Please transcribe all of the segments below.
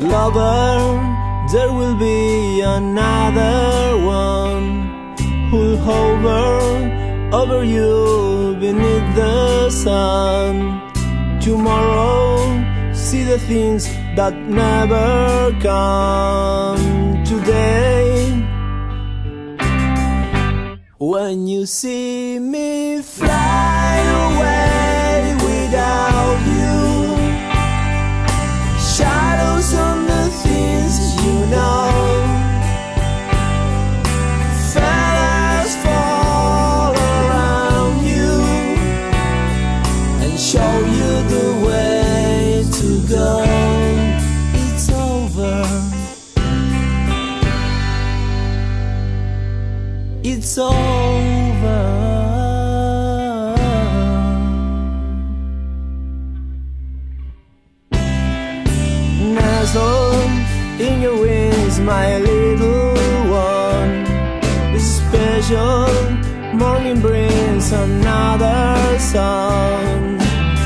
Lover, there will be another one who'll hover over you beneath the sun. Tomorrow, see the things that never come today. When you see me fly away without you, shadows on the things you know, feathers fall around you and show you the way to go. It's over. It's over. Nestled in your wings, my little one. This special morning brings another song.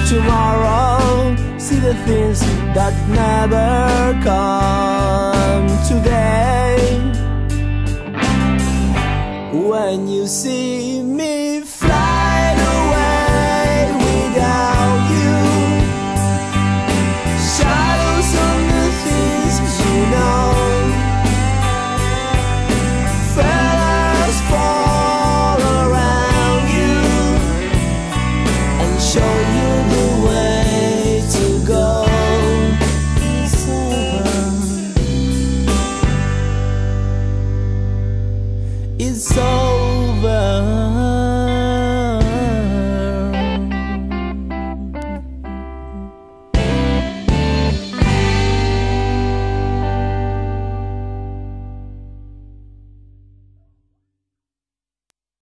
Tomorrow, see the things that never come today. When you see me fly away without you, shadows on the things you know, feathers fall around you and show you the way to go. It's over. It's over.